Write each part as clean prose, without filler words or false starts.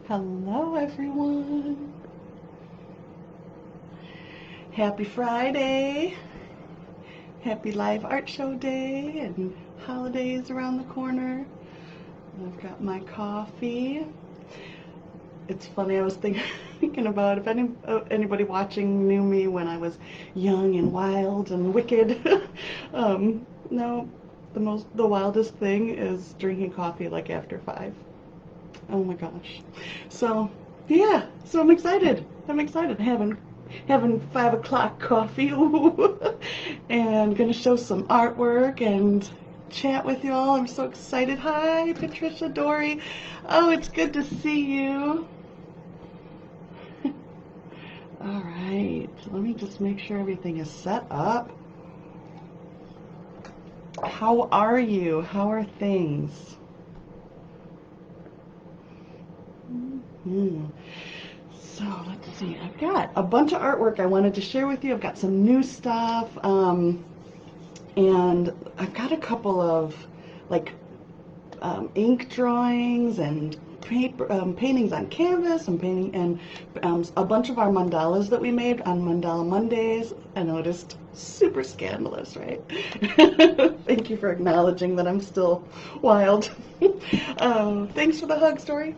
Hello everyone. Happy Friday. Happy live art show day and holidays around the corner. I've got my coffee. It's funny, I was thinking about if anybody watching knew me when I was young and wild and wicked. No, the wildest thing is drinking coffee like after 5. Oh my gosh. So yeah, so I'm excited. Having 5 o'clock coffee. And gonna show some artwork and chat with you all. I'm so excited. Hi, Patricia Dory. Oh, it's good to see you. All right, let me just make sure everything is set up. How are you? How are things? So let's see. I've got a bunch of artwork I wanted to share with you. I've got some new stuff, and I've got a couple of like ink drawings and paintings on canvas. I'm painting and a bunch of our mandalas that we made on Mandala Mondays. I noticed, super scandalous, right? Thank you for acknowledging that I'm still wild. Thanks for the hug, Story.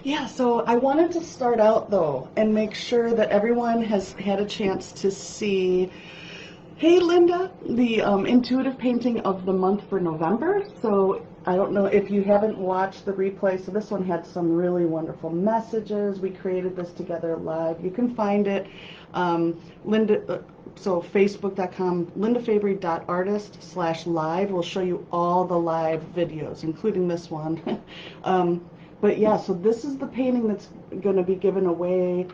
Yeah, so I wanted to start out though and make sure that everyone has had a chance to see, hey Linda, the intuitive painting of the month for November. So I don't know if you haven't watched the replay. So this one had some really wonderful messages. We created this together live. You can find it, so facebook.com, lindafabry.artist/live will show you all the live videos, including this one. But yeah, so this is the painting that's going to be given away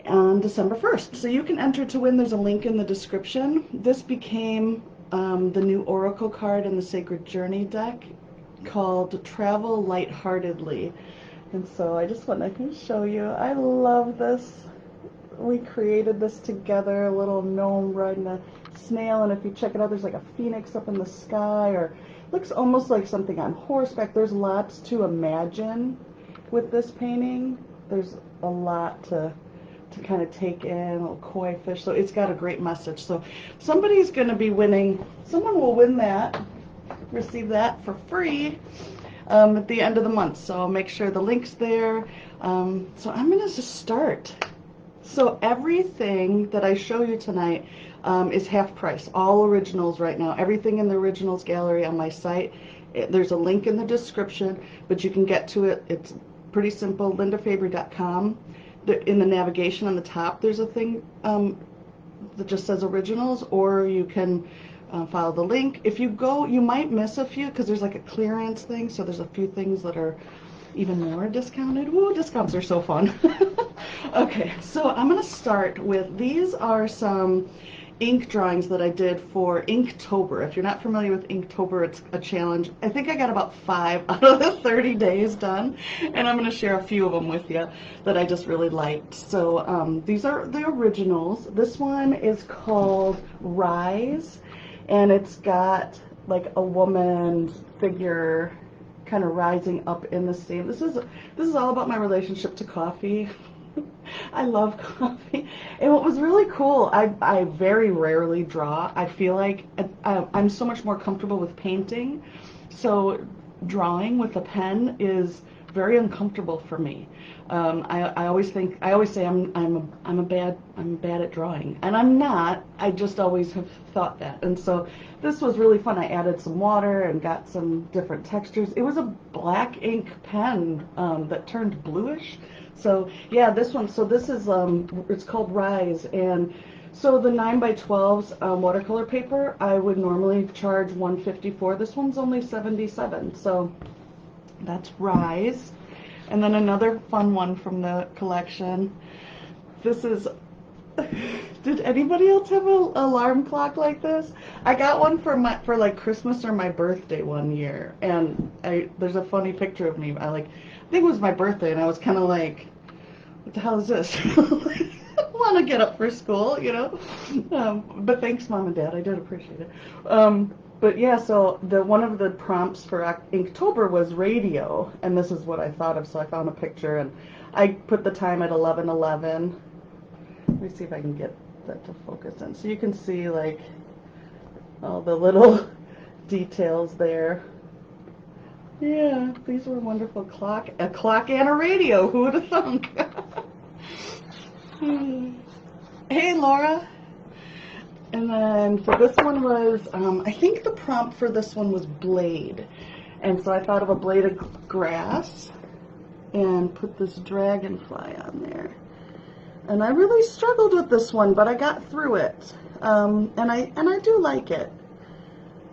on December 1st. So you can enter to win. There's a link in the description. This became the new Oracle card in the Sacred Journey deck called Travel Lightheartedly. And so I just want to show you. I love this. We created this together, a little gnome riding a snail, and if you check it out, there's like a phoenix up in the sky, or looks almost like something on horseback. There's lots to imagine with this painting. There's a lot to kind of take in, a little koi fish. So it's got a great message. So somebody's going to be winning. Someone will win that, receive that for free at the end of the month. So make sure the link's there. So I'm going to just start. So everything that I show you tonight is half price. All originals right now. Everything in the originals gallery on my site. There's a link in the description, but you can get to it. It's pretty simple. lindafabry.com. In the navigation on the top, there's a thing that just says originals, or you can follow the link. If you go, you might miss a few because there's like a clearance thing. So there's a few things that are even more discounted. Woo, discounts are so fun. Okay, so I'm going to start with, these are some ink drawings that I did for Inktober. If you're not familiar with Inktober, it's a challenge. I think I got about 5 out of the 30 days done, and I'm going to share a few of them with you that I just really liked. So these are the originals. This one is called Rise, and it's got like a woman figure kind of rising up in the steam. This is all about my relationship to coffee. I love coffee. And what was really cool, I very rarely draw. I feel like I'm so much more comfortable with painting. So drawing with a pen is very uncomfortable for me. I always say I'm bad at drawing, and I'm not. I just always have thought that. And so this was really fun. I added some water and got some different textures. It was a black ink pen that turned bluish. So yeah, this one. So this is it's called Rise, and so the 9x12s watercolor paper I would normally charge $150 for. This one's only $77. So that's Rise. And then another fun one from the collection. This is, did anybody else have an alarm clock like this? I got one for like Christmas or my birthday one year, and there's a funny picture of me. I think it was my birthday, and I was kind of like, what the hell is this? I want to get up for school, you know. But thanks, Mom and Dad. I did appreciate it. But yeah, so the one of the prompts for Inktober was radio, and this is what I thought of. So I found a picture, and I put the time at 11:11. Let me see if I can get that to focus in, so you can see like all the little details there. Yeah, these were wonderful. A clock and a radio. Who would have thunk? Hey, Laura. And then for this one was, I think the prompt for this one was blade. And so I thought of a blade of grass and put this dragonfly on there. And I really struggled with this one, but I got through it. And I do like it.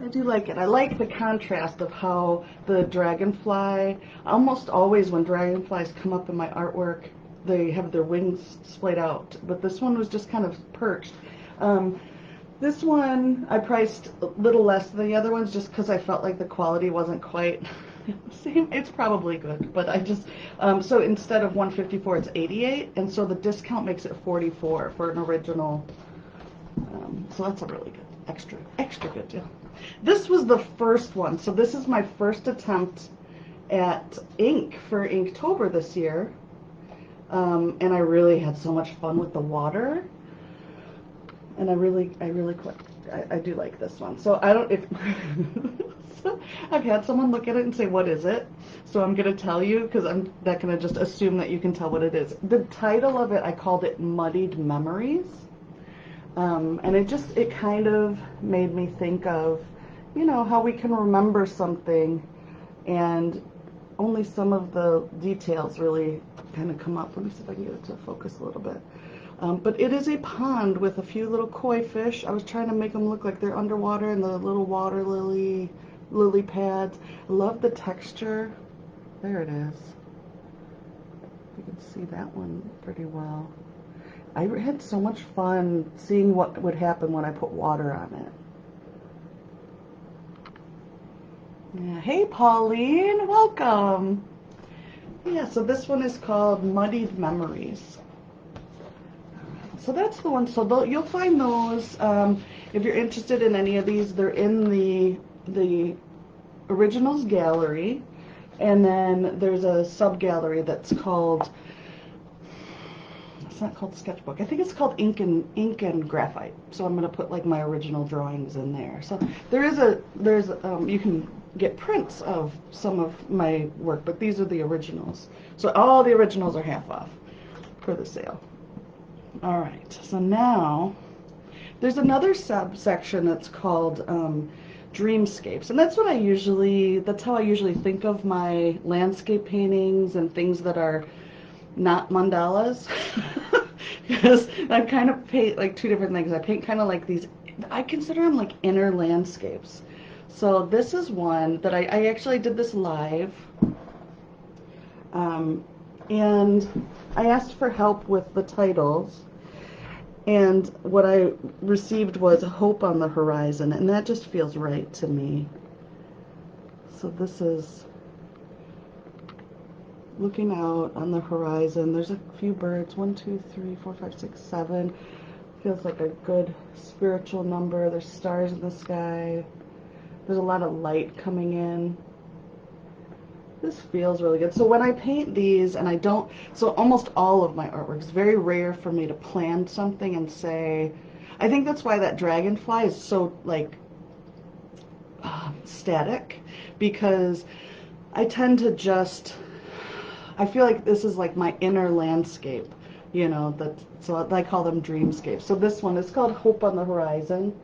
I do like it. I like the contrast of how the dragonfly, almost always when dragonflies come up in my artwork, they have their wings splayed out. But this one was just kind of perched. This one I priced a little less than the other ones just because I felt like the quality wasn't quite the same. It's probably good, but I just, so instead of 154, it's 88, and so the discount makes it 44 for an original. So that's a really good, extra good deal. This was the first one, so this is my first attempt at ink for Inktober this year, and I really had so much fun with the water. And I do like this one. So I don't, if, so I've had someone look at it and say, what is it? So I'm going to tell you, because I'm not going to just assume that you can tell what it is. The title of it, I called it Muddied Memories. And it kind of made me think of, you know, how we can remember something and only some of the details really kind of come up. Let me see if I can get it to focus a little bit. But it is a pond with a few little koi fish. I was trying to make them look like they're underwater, and the little water lily pads. I love the texture. There it is. You can see that one pretty well. I had so much fun seeing what would happen when I put water on it. Yeah. Hey, Pauline, welcome. Yeah, so this one is called Muddied Memories. So that's the one. So you'll find those. If you're interested in any of these, they're in the originals gallery, and then there's a sub gallery that's called. It's not called Sketchbook. I think it's called Ink and Graphite. So I'm gonna put like my original drawings in there. So there's you can get prints of some of my work, but these are the originals. So all the originals are half off for the sale. All right, so now there's another subsection that's called dreamscapes, and that's how I usually think of my landscape paintings and things that are not mandalas. Because I kind of paint like two different things. I paint kind of like these, I consider them like inner landscapes. So this is one that I actually did this live. And I asked for help with the titles, and what I received was Hope on the Horizon, and that just feels right to me. So this is looking out on the horizon. There's a few birds, 1, 2, 3, 4, 5, 6, 7. Feels like a good spiritual number. There's stars in the sky. There's a lot of light coming in. This feels really good. So when I paint these, and so almost all of my artwork, it's very rare for me to plan something and say, I think that's why that dragonfly is so like static, because I tend to I feel like this is like my inner landscape, you know, so I call them dreamscapes. So this one is called Hope on the Horizon.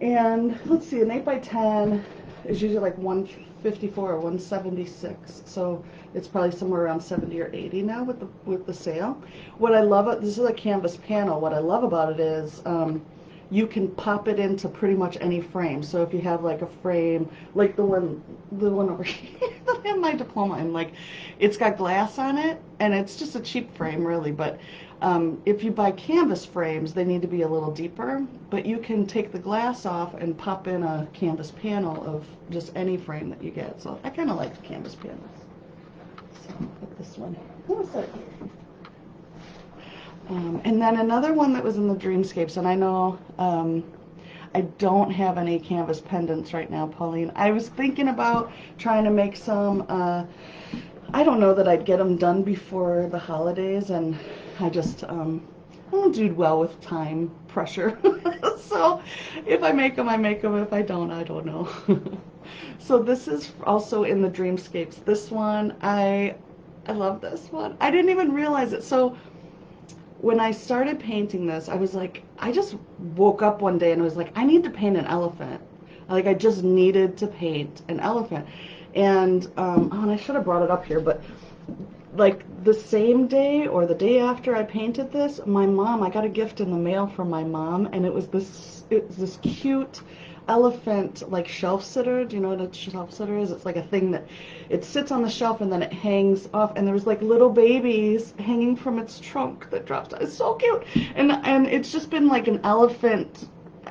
And let's see, an 8x10 is usually like 154 or 176, so it's probably somewhere around 70 or 80 now with the sale. What I love, this is a canvas panel. What I love about it is you can pop it into pretty much any frame. So if you have like a frame, like the one over here that I have my diploma in, like it's got glass on it, and it's just a cheap frame really, but if you buy canvas frames, they need to be a little deeper, but you can take the glass off and pop in a canvas panel of just any frame that you get. So I kind of like the canvas panels. So I'll put this one. What was that? And then another one that was in the Dreamscapes, and I know I don't have any canvas pendants right now, Pauline. I was thinking about trying to make some, I don't know that I'd get them done before the holidays, and I just, I don't do well with time pressure. So if I make them, I make them. If I don't know. So this is also in the Dreamscapes. This one, I love this one. I didn't even realize it. So when I started painting this, I was like, I just woke up one day and was like, I need to paint an elephant. Like I just needed to paint an elephant. And and I should have brought it up here, but like the same day or the day after I painted this, I got a gift in the mail from my mom, and it was this cute elephant like shelf sitter. Do you know what a shelf sitter is? It's like a thing that it sits on the shelf and then it hangs off, and there was like little babies hanging from its trunk that drops down. It's so cute. And it's just been like an elephant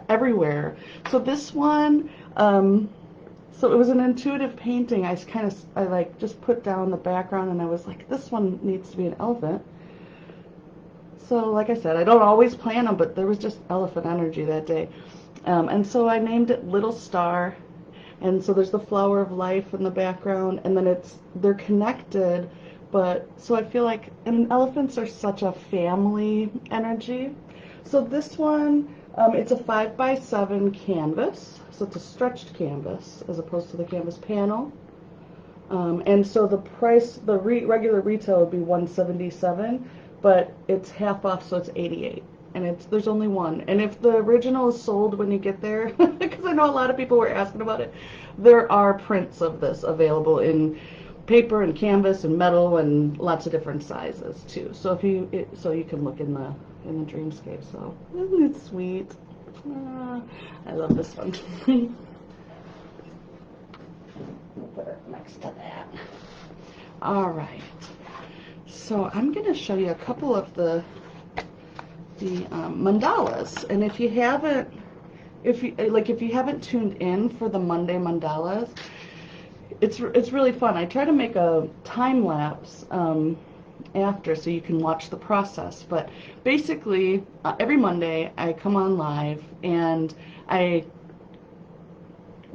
everywhere. So this one, so it was an intuitive painting. I like just put down the background and I was like, this one needs to be an elephant. So like I said, I don't always plan them, but there was just elephant energy that day. And so I named it Little Star. And so there's the flower of life in the background, and then they're connected, but so I feel like, and elephants are such a family energy. So this one, it's a 5x7 canvas. So it's a stretched canvas as opposed to the canvas panel. And so the price, regular retail would be $177, but it's half off, so it's $88. And there's only one. And if the original is sold when you get there, because I know a lot of people were asking about it, there are prints of this available in paper and canvas and metal and lots of different sizes too. So you can look in the Dreamscape. So isn't it sweet? I love this one. Put it next to that. All right. So I'm going to show you a couple of the mandalas, and if you haven't tuned in for the Monday mandalas, it's really fun. I try to make a time lapse after, so you can watch the process. But basically, every Monday I come on live and I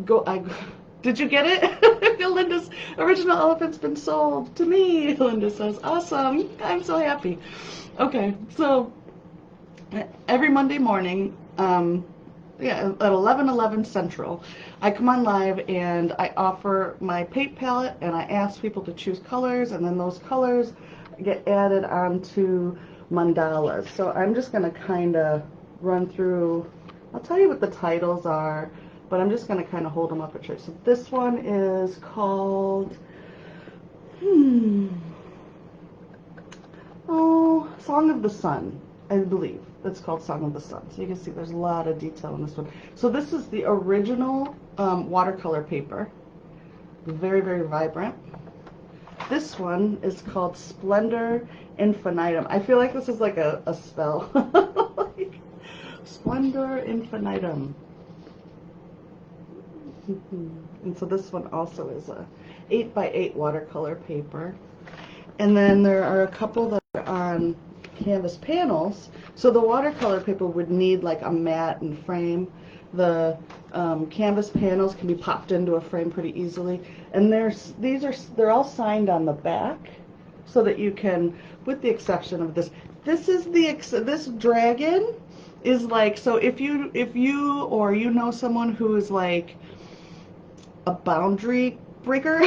go. Did you get it? Linda's original elephant's been sold to me. Linda says, awesome. I'm so happy. Okay, so every Monday morning, at 11:11 Central, I come on live and I offer my paint palette and I ask people to choose colors, and then those colors get added onto mandalas. So I'm just going to kind of run through, I'll tell you what the titles are, but I'm just going to kind of hold them up at church. So this one is called, Song of the Sun, I believe. It's called Song of the Sun. So you can see there's a lot of detail in this one. So this is the original watercolor paper. Very, very vibrant. This one is called Splendor Infinitum. I feel like this is like a spell. Like, Splendor Infinitum. And so this one also is a 8x8 watercolor paper. And then there are a couple that are on canvas panels. So the watercolor paper would need like a mat and frame. The canvas panels can be popped into a frame pretty easily. And they're all signed on the back, so that you can, with the exception of this, this dragon is like, so if you or you know someone who is like a boundary breaker,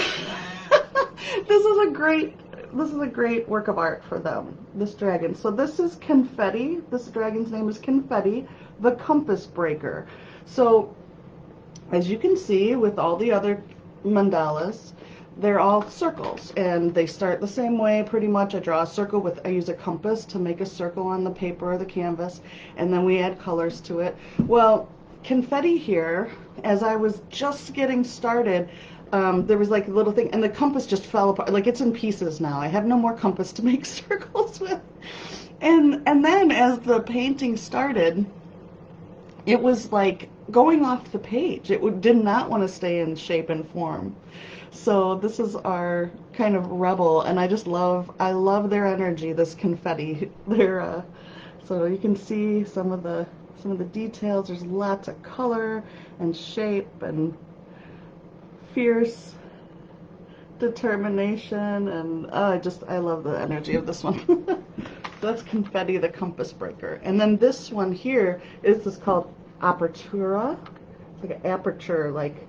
this is a great work of art for them, this dragon. So this is Confetti. This dragon's name is Confetti, the Compass Breaker. So as you can see with all the other mandalas, they're all circles, and they start the same way pretty much. I draw a circle I use a compass to make a circle on the paper or the canvas, and then we add colors to it. Well, Confetti here, as I was just getting started, there was like a little thing, and the compass just fell apart. Like, it's in pieces now. I have no more compass to make circles with. And then as the painting started, it was like going off the page. It did not want to stay in shape and form. So this is our kind of rebel, and I love their energy, this Confetti. So you can see some of the some of the details. There's lots of color and shape and fierce determination, and I love the energy of this one. That's Confetti, the Compass Breaker. And then this one here is this called Apertura. It's like an aperture, like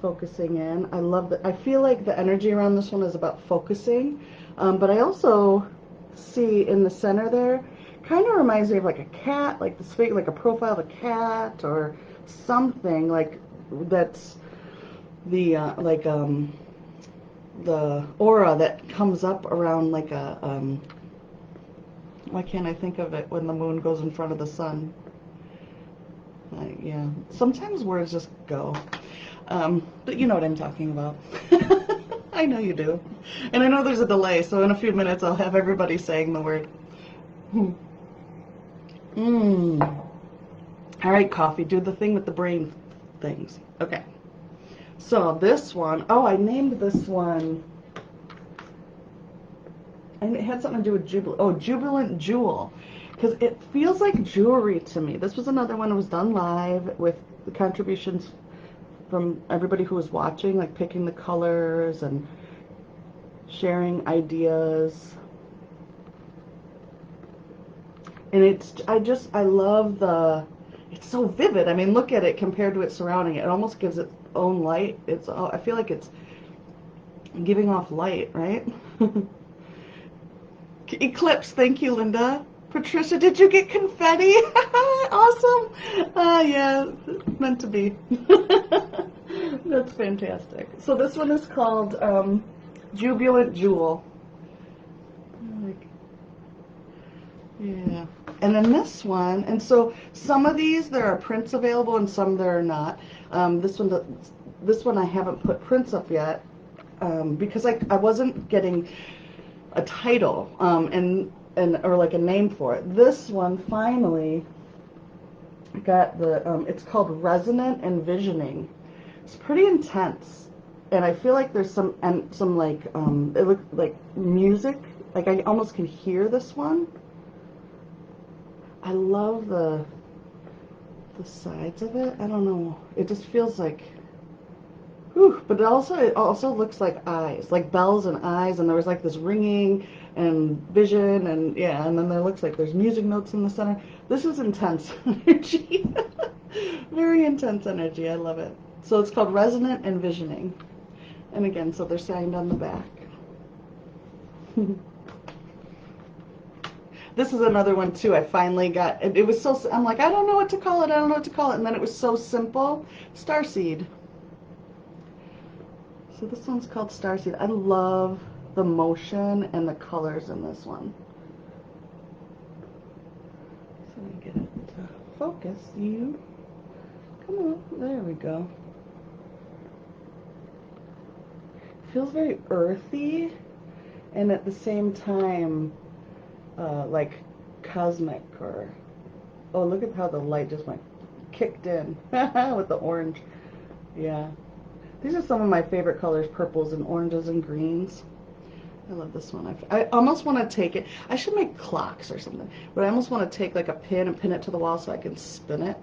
focusing in. I love that. I feel like the energy around this one is about focusing, but I also see in the center there, kind of reminds me of like a cat, like this figure, like a profile of a cat or something like that's the the aura that comes up around like a why can't I think of it when the moon goes in front of the sun? Yeah, sometimes words just go. But you know what I'm talking about. I know you do. And I know there's a delay, so in a few minutes I'll have everybody saying the word. All right, coffee, do the thing with the brain things. Okay. So this one, I named this one, and it had something to do with Jubilant Jewel, because it feels like jewelry to me. This was another one that was done live with the contributions from everybody who was watching, like picking the colors and sharing ideas. And I love it's so vivid. I mean, look at it compared to its surrounding. It almost gives its own light. I feel like it's giving off light, right? Eclipse, thank you, Linda. Patricia, did you get confetti? Awesome. Yeah, meant to be. That's fantastic. So this one is called Jubilant Jewel. Yeah. And then this one, and so some of these, there are prints available and some there are not. This one I haven't put prints up yet because I wasn't getting a title or like a name for it. This one finally got it's called Resonant Envisioning. It's pretty intense, and I feel like there's some like it looks like music. Like I almost can hear this one. I love the sides of it. I don't know. It just feels like, whew. But it also looks like eyes, like bells and eyes. And there was like this ringing and vision, and yeah. And then there looks like there's music notes in the center. This is intense energy, very intense energy. I love it. So it's called Resonant Envisioning, and again, so they're signed on the back. This is another one too. I finally got it. It was so, I'm like, I don't know what to call it. I don't know what to call it. And then it was so simple. Starseed. So this one's called Starseed. I love the motion and the colors in this one. So let me get it to focus. You. Come on. There we go. It feels very earthy, and at the same time, like cosmic, or look at how the light just went kicked in with the orange. Yeah, these are some of my favorite colors: purples and oranges and greens. I love this one. I almost want to take it. I should make clocks or something, but I almost want to take like a pin and pin it to the wall so I can spin it.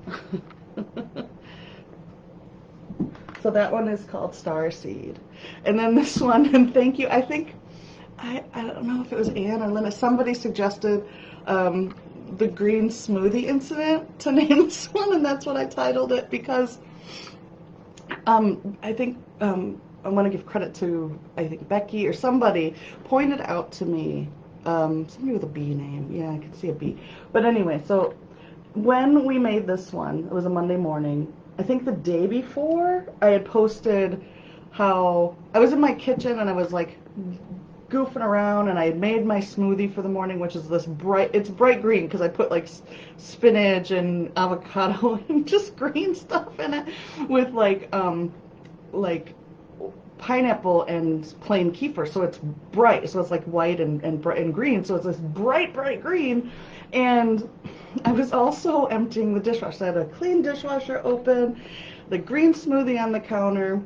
So that one is called Starseed. And then this one, and thank you, I think I don't know if it was Anne or Linda, somebody suggested the green smoothie incident to name this one, and that's what I titled it, because I think I want to give credit to, I think Becky or somebody pointed out to me, somebody with a B name, yeah, I could see a B, but anyway, so when we made this one, it was a Monday morning. I think the day before I had posted how I was in my kitchen and I was like goofing around, and I had made my smoothie for the morning, which is this it's bright green because I put like spinach and avocado and just green stuff in it with like pineapple and plain kefir, so it's bright, so it's like white and bright and green, so it's this bright green. And I was also emptying the dishwasher. So I had a clean dishwasher open, the green smoothie on the counter,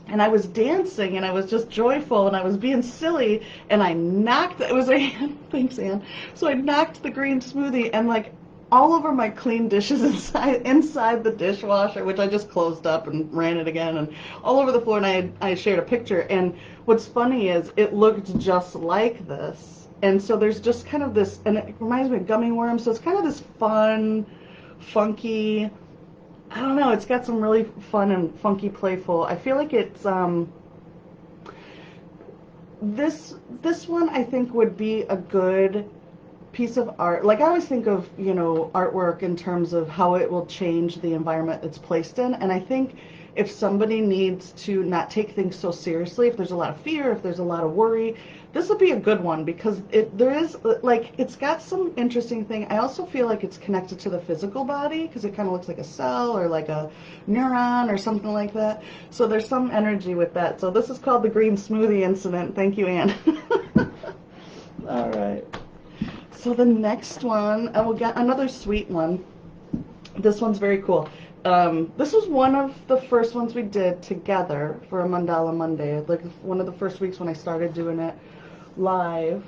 and I was dancing, and I was just joyful, and I was being silly, and I knocked, it was Anne, thanks Anne, so I knocked the green smoothie, and like, all over my clean dishes inside the dishwasher, which I just closed up and ran it again, and all over the floor. And I shared a picture. And what's funny is it looked just like this. And so there's just kind of this, and it reminds me of gummy worms. So it's kind of this fun, funky. I don't know. It's got some really fun and funky, playful. I feel like it's this one I think would be a good piece of art. Like I always think of, you know, artwork in terms of how it will change the environment it's placed in. And I think if somebody needs to not take things so seriously, if there's a lot of fear, if there's a lot of worry, this would be a good one because there is like, it's got some interesting thing. I also feel like it's connected to the physical body because it kind of looks like a cell or like a neuron or something like that. So there's some energy with that. So this is called the green smoothie incident. Thank you, Anne. All right. So the next one, I will get another sweet one. This one's very cool. This was one of the first ones we did together for a Mandala Monday, like one of the first weeks when I started doing it live.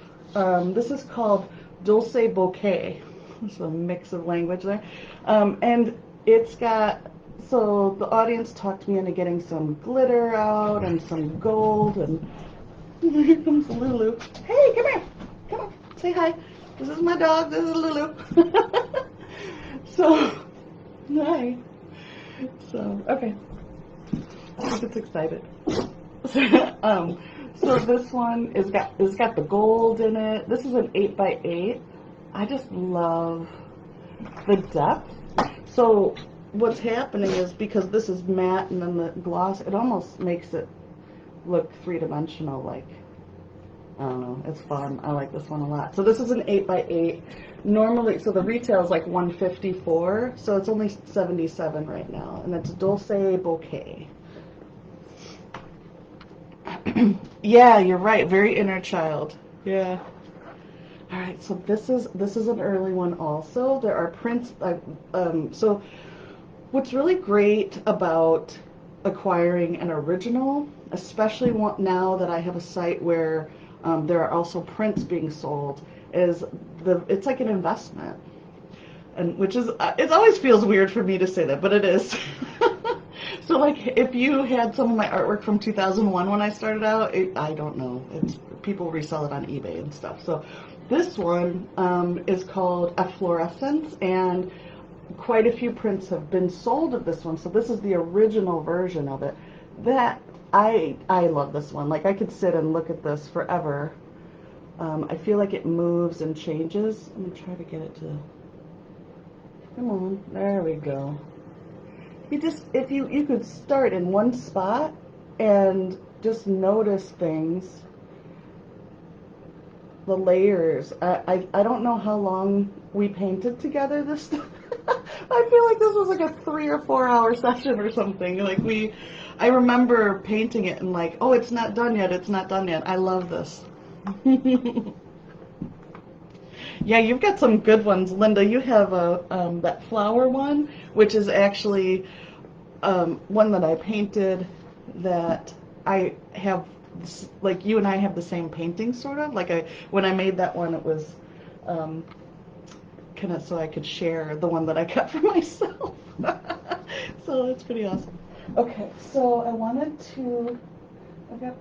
This is called Dulce Bouquet. It's a mix of language there. And it's got, so the audience talked me into getting some glitter out and some gold, and here comes Lulu. Hey, come here. Come on, say hi. This is my dog, this is Lulu. So, hi. So, okay. I think it's excited. So this one is got the gold in it. This is an 8x8. I just love the depth. So what's happening is because this is matte and then the gloss, it almost makes it look three-dimensional, like, I don't know, it's fun. I like this one a lot. So this is an 8x8. Normally, so the retail is like $154, so it's only $77 right now, and it's Dulce Bouquet. Yeah, you're right. Very inner child. Yeah. All right. So this is an early one also. There are prints. So what's really great about acquiring an original, especially now that I have a site where there are also prints being sold, is it's like an investment, and which is it always feels weird for me to say that, but it is. So like if you had some of my artwork from 2001 when I started out, I don't know, it's people resell it on eBay and stuff. So this one is called Efflorescence, and quite a few prints have been sold of this one. So this is the original version of it. That I love this one. Like I could sit and look at this forever. I feel like it moves and changes. Let me try to get it to, come on, there we go. You just, if you could start in one spot and just notice things, the layers. I don't know how long we painted together this time. I feel like this was like a 3 or 4 hour session or something. Like I remember painting it and like, oh, it's not done yet, it's not done yet. I love this. Yeah, you've got some good ones, Linda. You have that flower one, which is actually one that I painted that I have, like you and I have the same painting sort of. Like when I made that one, it was kind of so I could share the one that I cut for myself. So that's pretty awesome. Okay, so I wanted to,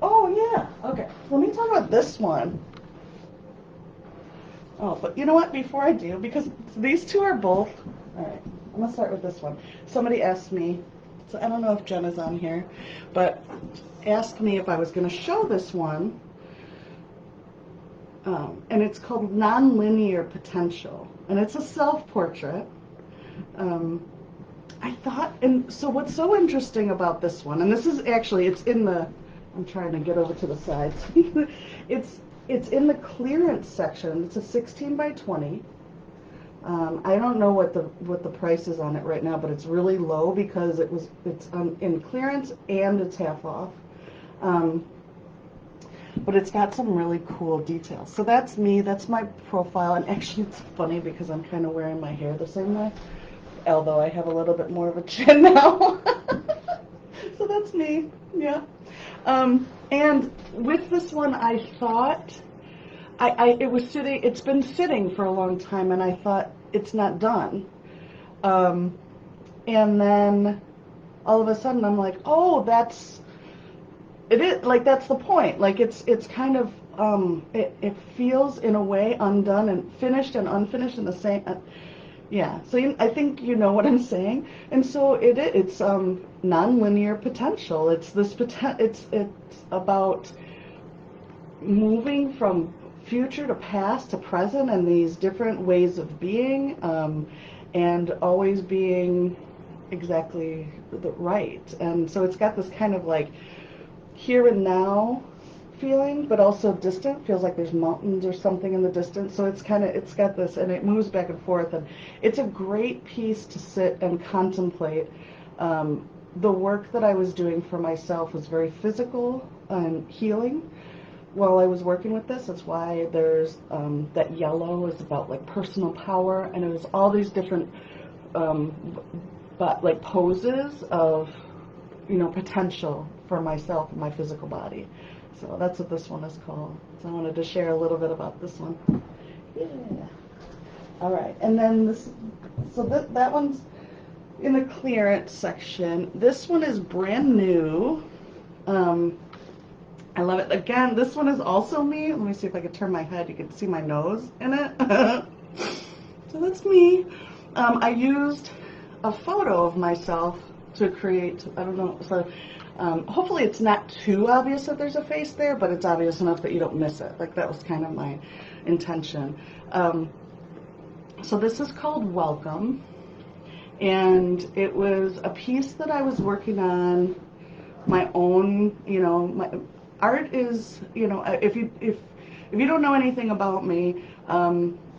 oh yeah, okay. Let me talk about this one. Oh, but you know what, before I do, because these two are both, all right, I'm going to start with this one. Somebody asked me, so I don't know if Jenna's on here, but asked me if I was going to show this one, and it's called Nonlinear Potential, and it's a self-portrait. I thought, and so what's so interesting about this one, and this is actually, it's in the, I'm trying to get over to the sides, it's in the clearance section. It's a 16 by 20. I don't know what the price is on it right now, but it's really low because it's in clearance and it's half off. But it's got some really cool details. So that's me. That's my profile. And actually, it's funny because I'm kind of wearing my hair the same way, although I have a little bit more of a chin now. So that's me. Yeah. And with this one, I thought, it's been sitting for a long time, and I thought it's not done. Um, and then all of a sudden I'm like, oh, it is like that's the point. Like it's kind of it feels in a way undone and finished and unfinished in the same. Yeah. So I think you know what I'm saying. And so it's nonlinear potential. It's this it's about moving from future to past to present and these different ways of being, and always being exactly the right. And so it's got this kind of like here and now feeling, but also distant. Feels like there's mountains or something in the distance. So it's got this, and it moves back and forth, and it's a great piece to sit and contemplate. The work that I was doing for myself was very physical and healing while I was working with this. That's why there's that yellow is about like personal power, and it was all these different but like poses of potential for myself and my physical body. So that's what this one is called. So I wanted to share a little bit about this one. Yeah. All right, and then that one's in the clearance section. This one is brand new. I love it. Again, this one is also me. Let me see if I can turn my head. You can see my nose in it. So that's me. I used a photo of myself to create, I don't know, so hopefully it's not too obvious that there's a face there, but it's obvious enough that you don't miss it. Like that was kind of my intention. So this is called Welcome, and it was a piece that I was working on my own, my art is, if you don't know anything about me,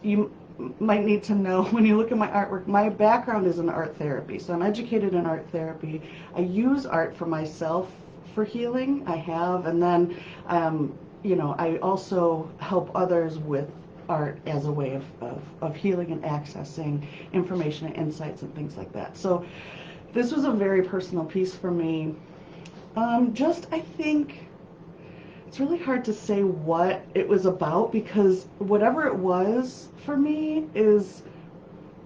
you might need to know when you look at my artwork, my background is in art therapy. So I'm educated in art therapy. I use art for myself for healing. I have, and then, I also help others with art as a way of healing and accessing information and insights and things like that. So this was a very personal piece for me. I think it's really hard to say what it was about, because whatever it was for me is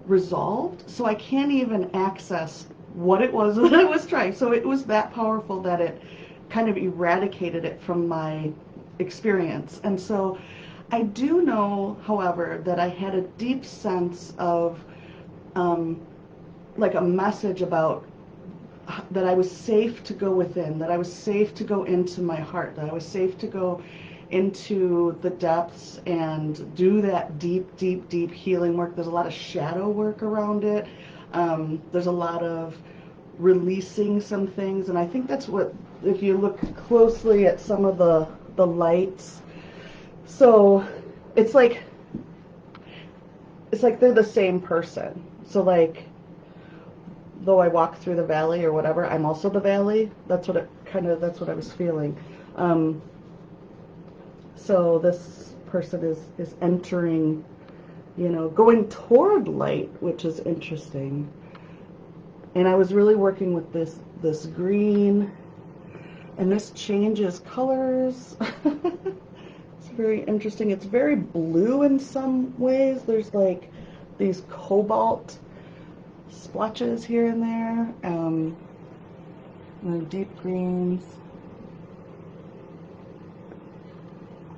resolved, so I can't even access what it was that I was trying. So it was that powerful that it kind of eradicated it from my experience. And so I do know, however, that I had a deep sense of like a message about that I was safe to go within, that I was safe to go into my heart, that I was safe to go into the depths and do that deep, deep, deep healing work. There's a lot of shadow work around it. There's a lot of releasing some things, and I think that's what, if you look closely at some of the lights, so it's like they're the same person. So like, though I walk through the valley or whatever, I'm also the valley. That's what I was feeling. So this person is entering, going toward light, which is interesting. And I was really working with this green, and this changes colors. It's very interesting. It's very blue in some ways. There's like these cobalt splotches here and there, and then deep greens.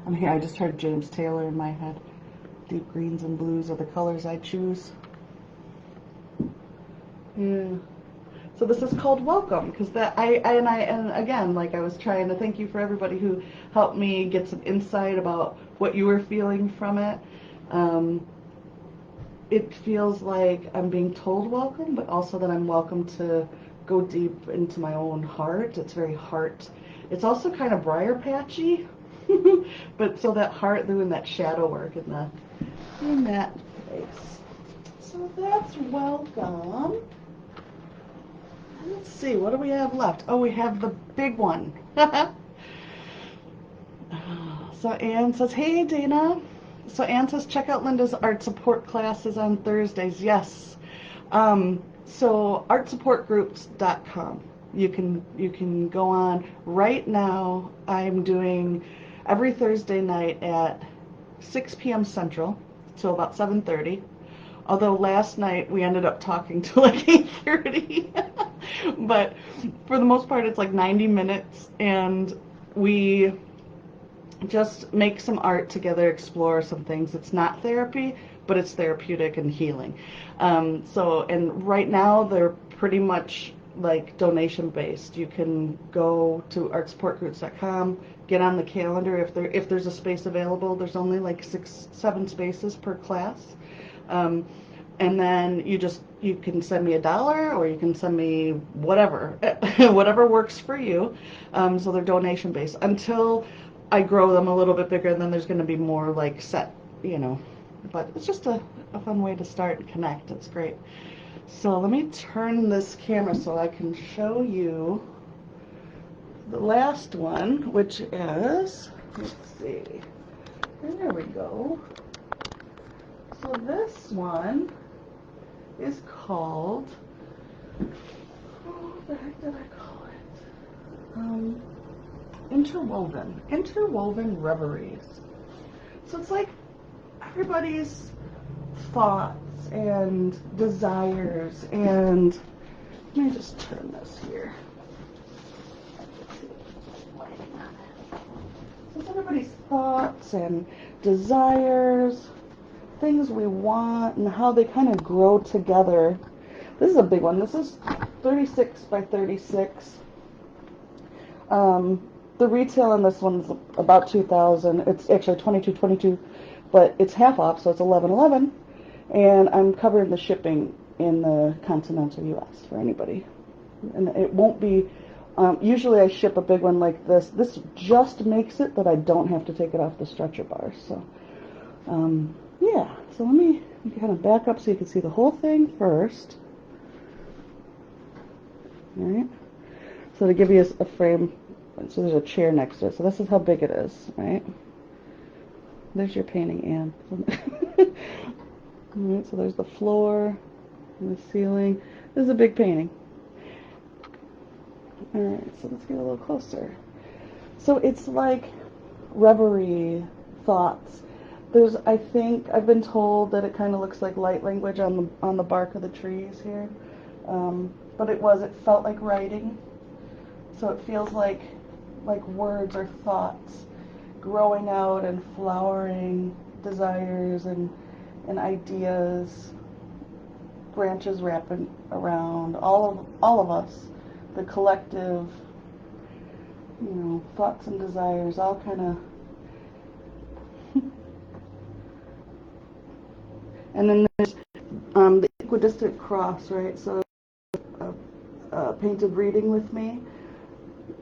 And here I just heard James Taylor in my head. Deep greens and blues are the colors I choose. Yeah. So this is called Welcome, because and again, like I was trying to thank you for everybody who helped me get some insight about what you were feeling from it. It feels like I'm being told welcome, but also that I'm welcome to go deep into my own heart. It's very heart. It's also kind of briar patchy, but so that heart doing that shadow work in that place. So that's Welcome. Let's see, what do we have left? Oh, we have the big one. So Anne says, hey Dana. So Anne says, check out Linda's art support classes on Thursdays. Yes. So artsupportgroups.com. You can go on right now. I'm doing every Thursday night at 6 p.m. Central, so about 7:30. Although last night we ended up talking till like 8:30. But for the most part, it's like 90 minutes, and we just make some art together, explore some things. It's not therapy, but it's therapeutic and healing. And right now they're pretty much like donation based. You can go to artsupportgroups.com, get on the calendar if there's a space available. There's only like 6-7 spaces per class. And then you can send me $1 or you can send me whatever, whatever works for you. So they're donation based until I grow them a little bit bigger, and then there's going to be more like set, but it's just a fun way to start and connect. It's great. So let me turn this camera so I can show you the last one, which is, let's see, there we go. So this one is called, what the heck did I call it? Interwoven Reveries. So it's like everybody's thoughts and desires, and let me just turn this here. So it's everybody's thoughts and desires, things we want, and how they kind of grow together. This is a big one. This is 36 by 36. The retail on this one is about $2,000. It's actually $22.22, but it's half off, so it's $11.11. And I'm covering the shipping in the continental U.S. for anybody. And it won't be. Usually I ship a big one like this. This just makes it that I don't have to take it off the stretcher bar. So, yeah. So let me kind of back up so you can see the whole thing first. All right. So to give you a frame. So there's a chair next to it. So this is how big it is, right? There's your painting, Anne. All right, so there's the floor and the ceiling. This is a big painting. All right, so let's get a little closer. So it's like reverie, thoughts. I think I've been told that it kind of looks like light language on the bark of the trees here, but it felt like writing. So it feels like words or thoughts growing out and flowering, desires and ideas, branches wrapping around all of us, the collective, thoughts and desires, all kind of. And then there's the equidistant cross, right? So painted reading with me.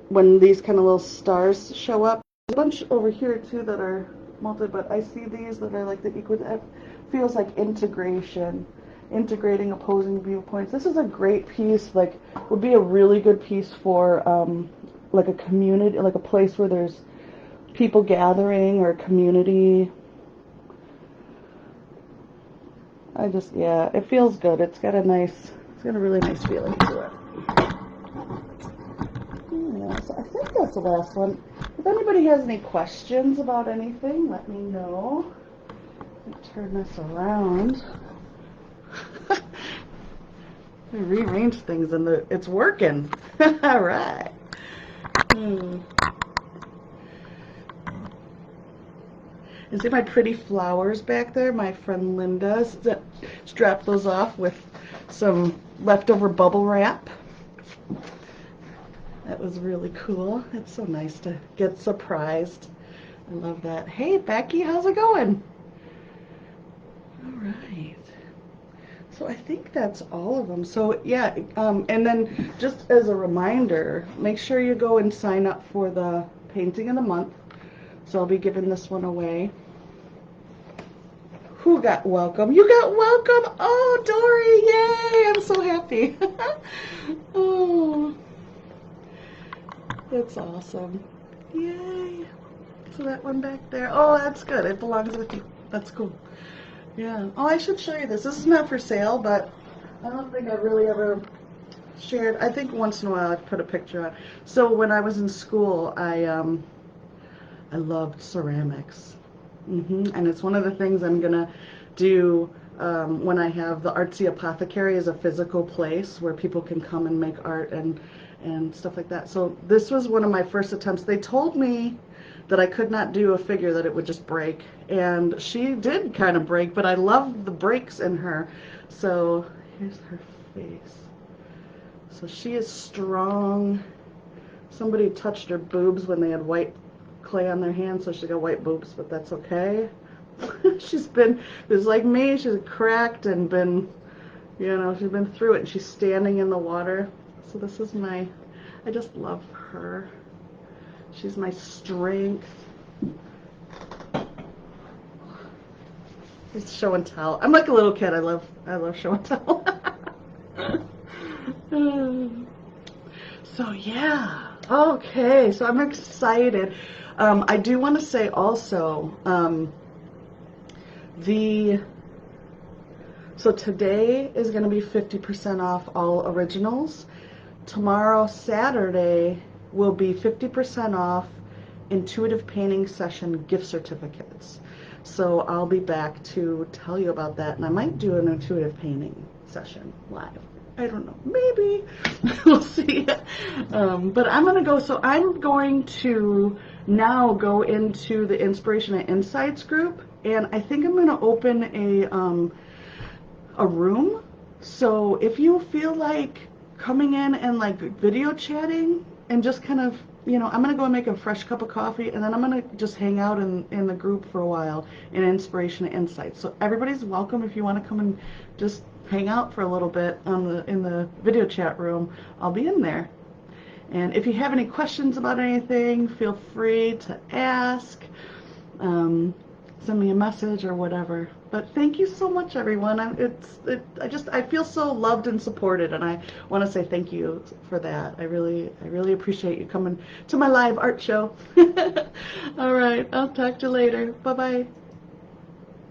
When these kind of little stars show up, there's a bunch over here too that are multi, but I see these that are like the equidistant. Feels like integration, integrating opposing viewpoints. This is a great piece. Would be a really good piece for like a community, like a place where there's people gathering or community. It feels good. It's got a really nice feeling to it. Yeah, so I think that's the last one. If anybody has any questions about anything, let me know. Turn this around. I rearranged things and it's working. All right. And see my pretty flowers back there? My friend Linda strapped those off with some leftover bubble wrap. That was really cool. It's so nice to get surprised. I love that. Hey, Becky, how's it going? All right. So I think that's all of them. So yeah, and then just as a reminder, make sure you go and sign up for the painting of the month. So I'll be giving this one away. Who got welcome? You got welcome. Oh, Dory, yay! I'm so happy. Oh, that's awesome. Yay. So that one back there. Oh, that's good. It belongs with you. That's cool. Yeah. Oh, I should show you this. This is not for sale, but I don't think I've really ever shared. I think once in a while I've put a picture on. So when I was in school, I loved ceramics. And it's one of the things I'm gonna do when I have the Artsy Apothecary as a physical place where people can come and make art and stuff like that. So this was one of my first attempts. They told me that I could not do a figure, that it would just break, and she did kind of break, but I love the breaks in her. So here's her face. So she is strong. Somebody touched her boobs when they had white clay on their hands, so she got white boobs, but that's okay. She's been, it's like me, she's cracked and been, you know, she's been through it, and she's standing in the water. So this is my, I just love her. She's my strength. It's show and tell. I'm like a little kid. I love show and tell. So yeah. Okay. So I'm excited. I do want to say also, so today is going to be 50% off all originals. Tomorrow, Saturday, will be 50% off intuitive painting session gift certificates. So I'll be back to tell you about that, and I might do an intuitive painting session live. I don't know, maybe. We'll see. But I'm going to go, so I'm going to now go into the Inspiration and Insights group, and I think I'm going to open a room. So if you feel like coming in and like video chatting and just kind of, you know, I'm going to go and make a fresh cup of coffee, and then I'm going to just hang out in the group for a while in Inspiration and Insights. So everybody's welcome if you want to come and just hang out for a little bit in the video chat room. I'll be in there. And if you have any questions about anything, feel free to ask. Send me a message or whatever. But thank you so much, everyone. I feel so loved and supported, and I want to say thank you for that. I really appreciate you coming to my live art show. All right, I'll talk to you later. Bye bye.